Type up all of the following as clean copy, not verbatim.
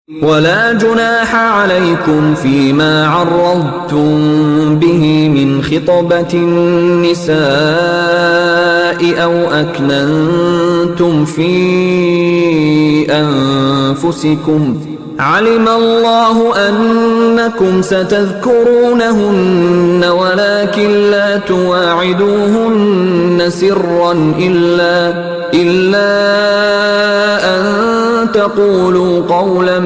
ولا جناح عليكم فيما عرضتم به من خطبة النساء أو أكننتم في أنفسكم علم الله أنكم ستذكرونهن ولكن لا تواعدوهن سرا إلا أن تقولوا قولا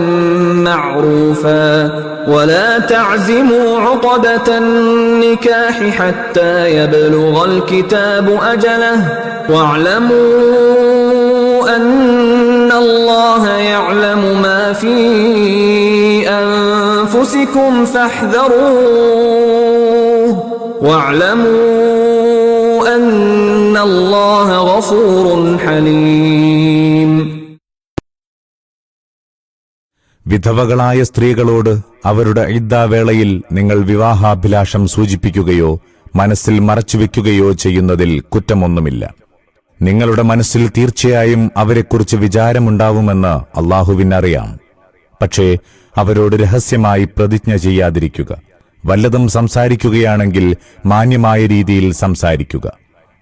معروفا ولا تعزموا عقدة النكاح حتى يبلغ الكتاب أجله واعلموا أن الله يعلم ما في أنفسكم فاحذروه واعلموا أن الله غفور حليم. വിധവകളായ സ്ത്രീകളോട് അവരുടെ ഇദ്ദാവേളയിൽ നിങ്ങൾ വിവാഹാഭിലാഷം സൂചിപ്പിക്കുകയോ മനസ്സിൽ മറച്ചുവെക്കുകയോ ചെയ്യുന്നതിൽ കുറ്റമൊന്നുമില്ല. നിങ്ങളുടെ മനസ്സിൽ തീർച്ചയായും അവരെക്കുറിച്ച് വിചാരമുണ്ടാവുമെന്ന് അല്ലാഹുവിനറിയാം. പക്ഷേ അവരോട് രഹസ്യമായി പ്രതിജ്ഞ ചെയ്യാതിരിക്കുക. വല്ലതും സംസാരിക്കുകയാണെങ്കിൽ മാന്യമായ രീതിയിൽ സംസാരിക്കുക.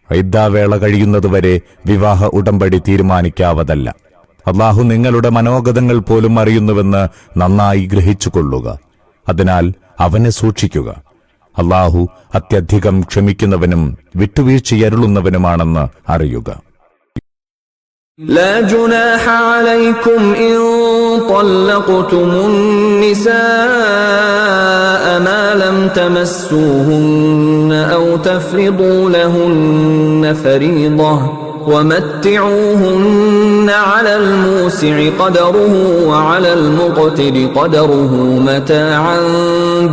ഇദ്ദാവേള കഴിയുന്നതുവരെ വിവാഹ ഉടമ്പടി തീരുമാനിക്കാവതല്ല. അല്ലാഹു നിങ്ങളുടെ മനോഗതങ്ങൾ പോലും അറിയുന്നുവെന്ന് നന്നായി ഗ്രഹിച്ചുകൊള്ളുക. അതിനാൽ അവനെ സൂക്ഷിക്കുക. അല്ലാഹു അത്യധികം ക്ഷമിക്കുന്നവനും വിട്ടുവീഴ്ചയരുളുന്നവനുമാണെന്ന് അറിയുക. لا جناح عليكم إن طلقتم النساء ما لم تمسوهن أو تفرضوا لهن فريضة ومتعوهن على الموسع قدره وعلى المقتر قدره متاعا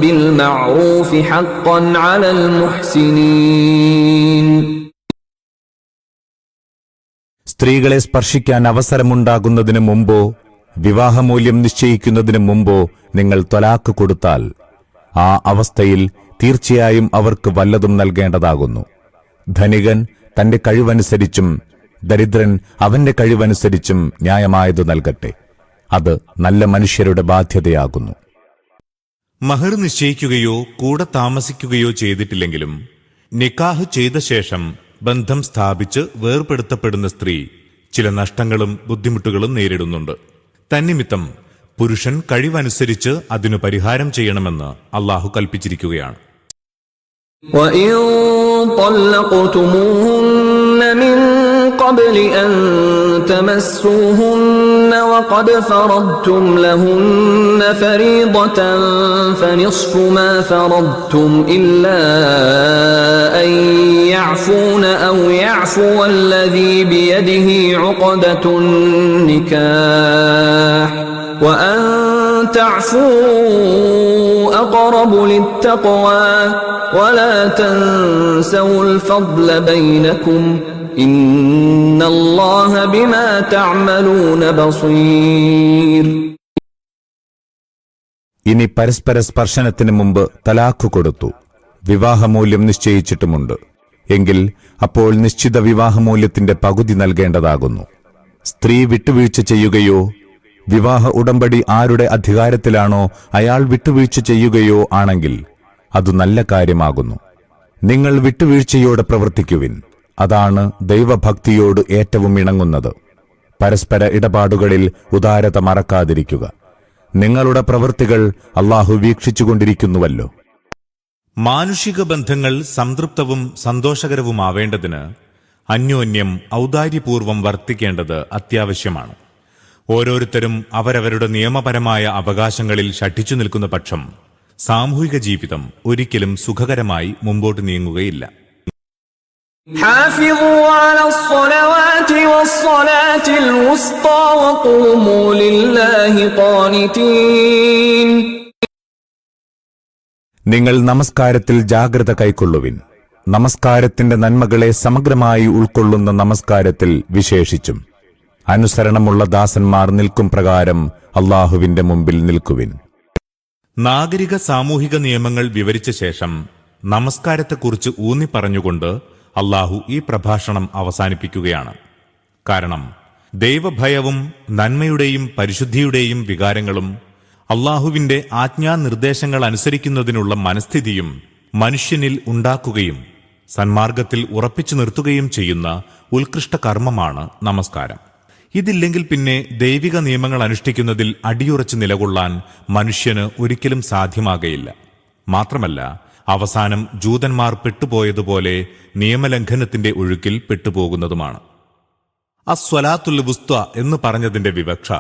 بالمعروف حقا على المحسنين. സ്ത്രീകളെ സ്പർശിക്കാൻ അവസരമുണ്ടാകുന്നതിനു മുമ്പോ വിവാഹമൂല്യം നിശ്ചയിക്കുന്നതിനു മുമ്പോ നിങ്ങൾ ത്വലാഖ് കൊടുത്താൽ ആ അവസ്ഥയിൽ തീർച്ചയായും അവർക്ക് വല്ലതും നൽകേണ്ടതാകുന്നു. ധനികൻ തന്റെ കഴിവനുസരിച്ചും ദരിദ്രൻ അവന്റെ കഴിവനുസരിച്ചും ന്യായമായതു നൽകട്ടെ. അത് നല്ല മനുഷ്യരുടെ ബാധ്യതയാകുന്നു. മഹർ നിശ്ചയിക്കുകയോ കൂടെ താമസിക്കുകയോ ചെയ്തിട്ടില്ലെങ്കിലും നിക്കാഹ് ചെയ്ത ശേഷം ബന്ധം സ്ഥാപിച്ച് വേർപെടുത്തപ്പെടുന്ന സ്ത്രീ ചില നഷ്ടങ്ങളും ബുദ്ധിമുട്ടുകളും നേരിടുന്നുണ്ട്. തന്നിമിത്തം പുരുഷൻ കഴിവനുസരിച്ച് അതിനു പരിഹാരം ചെയ്യണമെന്ന് അല്ലാഹു കൽപ്പിച്ചിരിക്കുകയാണ്. وَإِن طَلَّقْتُمُوهُنَّ مِن قَبْلِ أَن تَمَسُّوهُنَّ وَقَدْ فَرَضْتُمْ لَهُنَّ فَرِيضَةً فَنِصْفُ مَا فَرَضْتُمْ إِلَّا أَن يَعْفُونَ أَوْ يَعْفُوَ الَّذِي بِيَدِهِ عُقْدَةُ النِّكَاحِ وَأَن تَعْفُوا أَقْرَبُ لِلتَّقْوَى وَلَا تَنسَوُا الْفَضْلَ بَيْنَكُمْ إِنَّ اللَّهَ بِمَا تَعْمَلُونَ بَصِيرٌ. ഇനി പരസ്പര സ്പർശനത്തിന് മുമ്പ് തലാഖ് കൊടുത്തു, വിവാഹമൂല്യം നിശ്ചയിച്ചിട്ടുമുണ്ട് എങ്കിൽ അപ്പോൾ നിശ്ചിത വിവാഹമൂല്യത്തിന്റെ പകുതി നൽകേണ്ടതാകുന്നു. സ്ത്രീ വിട്ടുവീഴ്ച ചെയ്യുകയോ വിവാഹ ഉടമ്പടി ആരുടെ അധികാരത്തിലാണോ അയാൾ വിട്ടുവീഴ്ച ചെയ്യുകയോ ആണെങ്കിൽ അതു നല്ല കാര്യമാകുന്നു. നിങ്ങൾ വിട്ടുവീഴ്ചയോടെ പ്രവർത്തിക്കുവിൻ. അതാണ് ദൈവഭക്തിയോട് ഏറ്റവും ഇണങ്ങുന്നത്. പരസ്പര ഇടപാടുകളിൽ ഉദാരത മറക്കാതിരിക്കുക. നിങ്ങളുടെ പ്രവൃത്തികൾ അല്ലാഹു വീക്ഷിച്ചുകൊണ്ടിരിക്കുന്നുവല്ലോ. മാനുഷിക ബന്ധങ്ങൾ സംതൃപ്തവും സന്തോഷകരവുമാവേണ്ടതിന് അന്യോന്യം ഔദാര്യപൂർവം വർത്തിക്കേണ്ടത് അത്യാവശ്യമാണ്. ഓരോരുത്തരും അവരവരുടെ നിയമപരമായ അവകാശങ്ങളിൽ ശഠിച്ചു നിൽക്കുന്ന പക്ഷം സാമൂഹിക ജീവിതം ഒരിക്കലും സുഖകരമായി മുമ്പോട്ട് നീങ്ങുകയില്ല. حافظوا على الصلوات والصلاة الوسطى وقوموا لله قانتين. നിങ്ങൾ നമസ്കാരത്തിൽ ജാഗ്രത കൈക്കൊള്ളുവിൻ. നമസ്കാരത്തിന്റെ നന്മകളെ സമഗ്രമായി ഉൾക്കൊള്ളുന്ന നമസ്കാരത്തിൽ വിശേഷിച്ചും അനുസരണമുള്ള ദാസന്മാർ നിൽക്കും പ്രകാരം അല്ലാഹുവിന്റെ മുമ്പിൽ നിൽക്കുവിൻ. നാഗരിക സാമൂഹിക നിയമങ്ങൾ വിവരിച്ച ശേഷം നമസ്കാരത്തെക്കുറിച്ച് ഊന്നി പറഞ്ഞുകൊണ്ട് അല്ലാഹു ഈ പ്രഭാഷണം അവസാനിപ്പിക്കുകയാണ്. കാരണം ദൈവഭയവും നന്മയുടെയും പരിശുദ്ധിയുടെയും വികാരങ്ങളും അള്ളാഹുവിന്റെ ആജ്ഞാനിർദ്ദേശങ്ങൾ അനുസരിക്കുന്നതിനുള്ള മനസ്ഥിതിയും മനുഷ്യനിൽ ഉണ്ടാക്കുകയും സന്മാർഗത്തിൽ ഉറപ്പിച്ചു നിർത്തുകയും ചെയ്യുന്ന ഉത്കൃഷ്ട കർമ്മമാണ് നമസ്കാരം. ഇതില്ലെങ്കിൽ പിന്നെ ദൈവിക നിയമങ്ങൾ അനുഷ്ഠിക്കുന്നതിൽ അടിയുറച്ചു നിലകൊള്ളാൻ മനുഷ്യന് ഒരിക്കലും സാധ്യമാകയില്ല. മാത്രമല്ല, അവസാനം ജൂതന്മാർ പെട്ടുപോയതുപോലെ നിയമലംഘനത്തിന്റെ ഒഴുക്കിൽ പെട്ടുപോകുന്നതുമാണ്. അസ്വലാത്തുൽ വുസ്ത എന്ന് പറഞ്ഞതിന്റെ വിവക്ഷ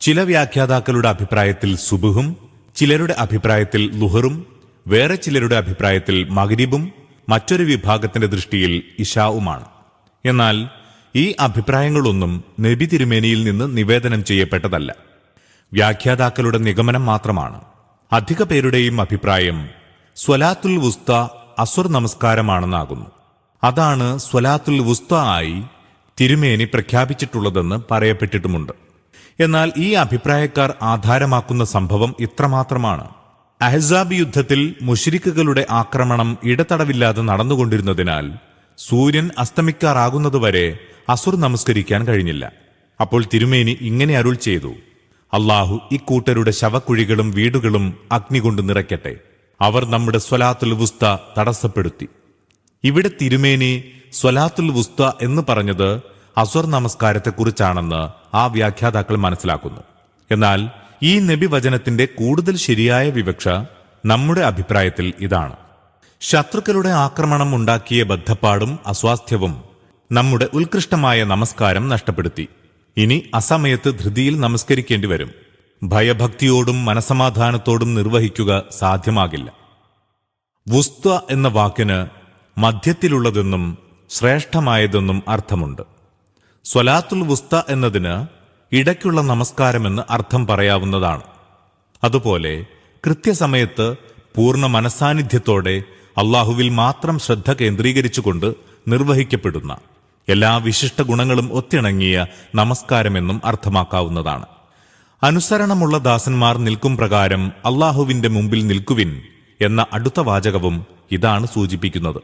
ചില വ്യാഖ്യാതാക്കളുടെ അഭിപ്രായത്തിൽ സുബുഹും, ചിലരുടെ അഭിപ്രായത്തിൽ ലുഹറും, വേറെ ചിലരുടെ അഭിപ്രായത്തിൽ മഗ്രിബും, മറ്റൊരു വിഭാഗത്തിന്റെ ദൃഷ്ടിയിൽ ഇശാവുമാണ്. എന്നാൽ ഈ അഭിപ്രായങ്ങളൊന്നും നബി തിരുമേനിയിൽ നിന്ന് നിവേദനം ചെയ്യപ്പെട്ടതല്ല, വ്യാഖ്യാതാക്കളുടെ നിഗമനം മാത്രമാണ്. അധിക പേരുടെയും അഭിപ്രായം സ്വലാത്തുൽ വുസ്ത അസുർ നമസ്കാരമാണെന്നാകുന്നു. അതാണ് സ്വലാത്തുൽ വുസ്ത ആയി തിരുമേനി പ്രഖ്യാപിച്ചിട്ടുള്ളതെന്ന് പറയപ്പെട്ടിട്ടുമുണ്ട്. എന്നാൽ ഈ അഭിപ്രായക്കാർ ആധാരമാക്കുന്ന സംഭവം ഇത്രമാത്രമാണ്: അഹ്സാബ് യുദ്ധത്തിൽ മുശ്രിക്കുകളുടെ ആക്രമണം ഇടതടവില്ലാതെ നടന്നുകൊണ്ടിരുന്നതിനാൽ സൂര്യൻ അസ്തമിക്കാറാകുന്നതുവരെ അസുർ നമസ്കരിക്കാൻ കഴിഞ്ഞില്ല. അപ്പോൾ തിരുമേനി ഇങ്ങനെ അരുൾ ചെയ്തു: അള്ളാഹു ഇക്കൂട്ടരുടെ ശവക്കുഴികളും വീടുകളും അഗ്നി കൊണ്ട് നിറയ്ക്കട്ടെ. അവർ നമ്മുടെ സ്വലാത്തുൽ വുസ്ത തടസ്സപ്പെടുത്തി. ഇവിടെ തിരുമേനി സ്വലാത്തുൽ വുസ്ത എന്ന് പറഞ്ഞത് അസുർ നമസ്കാരത്തെക്കുറിച്ചാണെന്ന് ആ വ്യാഖ്യാതാക്കൾ മനസ്സിലാക്കുന്നു. എന്നാൽ ഈ നബി വചനത്തിന്റെ കൂടുതൽ ശരിയായ വിവക്ഷ നമ്മുടെ അഭിപ്രായത്തിൽ ഇതാണ്: ശത്രുക്കളുടെ ആക്രമണം ഉണ്ടാക്കിയ ബദ്ധപ്പാടും അസ്വാസ്ഥ്യവും നമ്മുടെ ഉത്കൃഷ്ടമായ നമസ്കാരം നഷ്ടപ്പെടുത്തി. ഇനി അസമയത്ത് ധൃതിയിൽ നമസ്കരിക്കേണ്ടി വരും. ഭയഭക്തിയോടും മനസമാധാനത്തോടും നിർവഹിക്കുക സാധ്യമാകില്ല. വുസ്ത എന്ന വാക്കിന് മധ്യത്തിലുള്ളതെന്നും ശ്രേഷ്ഠമായതെന്നും അർത്ഥമുണ്ട്. സ്വലാത്തുൽ വുസ്ത എന്നതിന് ഇടയ്ക്കുള്ള നമസ്കാരമെന്ന് അർത്ഥം പറയാവുന്നതാണ്. അതുപോലെ കൃത്യസമയത്ത് പൂർണ്ണ മനസാന്നിധ്യത്തോടെ അള്ളാഹുവിൽ മാത്രം ശ്രദ്ധ കേന്ദ്രീകരിച്ചുകൊണ്ട് നിർവഹിക്കപ്പെടുന്ന എല്ലാ വിശിഷ്ട ഗുണങ്ങളും ഒത്തിണങ്ങിയ നമസ്കാരമെന്നും അർത്ഥമാക്കാവുന്നതാണ്. അനുസരണമുള്ള ദാസന്മാർ നിൽക്കും പ്രകാരം അള്ളാഹുവിന്റെ മുമ്പിൽ നിൽക്കുവിൻ എന്ന അടുത്ത വാചകവും ഇതാണ് സൂചിപ്പിക്കുന്നത്.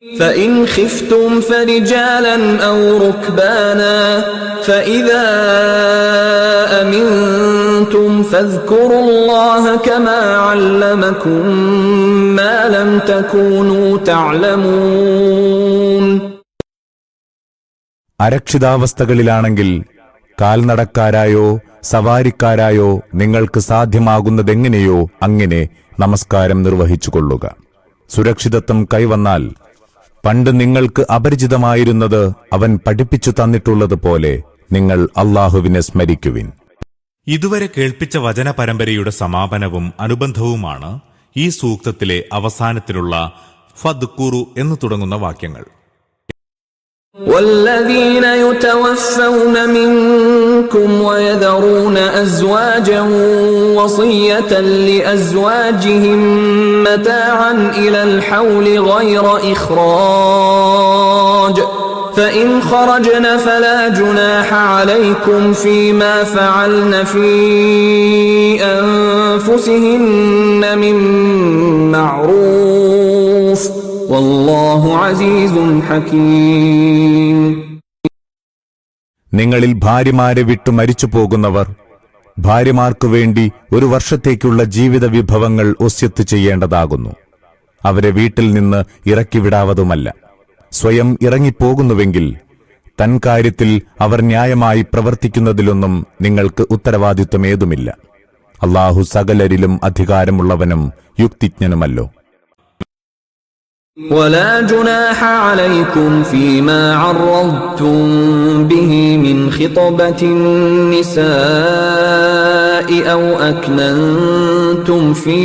فإن خفتم فرجالا أو ركبانا فإذا أمنتم فاذكروا الله كما علمكم ما لم تكونوا تعلمون. അരക്ഷിതാവസ്ഥകളിലാണെങ്കിൽ കാൽനടക്കാരായോ സവാരിക്കാരായോ നിങ്ങൾക്ക് സാധ്യമാകുന്നതെങ്ങനെയോ അങ്ങനെ നമസ്കാരം നിർവഹിച്ചുകൊള്ളുക. സുരക്ഷിതത്വം കൈവന്നാൽ പണ്ട് നിങ്ങൾക്ക് അപരിചിതമായിരുന്നത് അവൻ പഠിപ്പിച്ചു തന്നിട്ടുള്ളതുപോലെ നിങ്ങൾ അള്ളാഹുവിനെ സ്മരിക്കുവിൻ. ഇതുവരെ കേൾപ്പിച്ച വചന പരമ്പരയുടെ സമാപനവും അനുബന്ധവുമാണ് ഈ സൂക്തത്തിലെ അവസാനത്തിലുള്ള ഫദ്കുറു എന്ന് തുടങ്ങുന്ന വാക്യങ്ങൾ. والذين يتوفون منكم ويذرون أزواجا وصية لأزواجهم متاعا إلى الحول غير إخراج فإن خرجن فلا جناح عليكم فيما فعلن في أنفسهن من معروف വല്ലാഹു അസീസുൻ ഹകീം. നിങ്ങളിൽ ഭാര്യമാരെ വിട്ടു മരിച്ചു പോകുന്നവർ ഭാര്യമാർക്കു വേണ്ടി ഒരു വർഷത്തേക്കുള്ള ജീവിത വിഭവങ്ങൾ ഒസ്യത്ത് ചെയ്യേണ്ടതാകുന്നു. അവരെ വീട്ടിൽ നിന്ന് ഇറക്കിവിടാവതുമല്ല. സ്വയം ഇറങ്ങിപ്പോകുന്നുവെങ്കിൽ തൻ കാര്യത്തിൽ അവർ ന്യായമായി പ്രവർത്തിക്കുന്നതിലൊന്നും നിങ്ങൾക്ക് ഉത്തരവാദിത്വമേതുമില്ല. അള്ളാഹു സകലരിലും അധികാരമുള്ളവനും യുക്തിജ്ഞനുമല്ലോ. ولا جناح عليكم فيما عرضتم به من خطبة النساء أو أكننتم في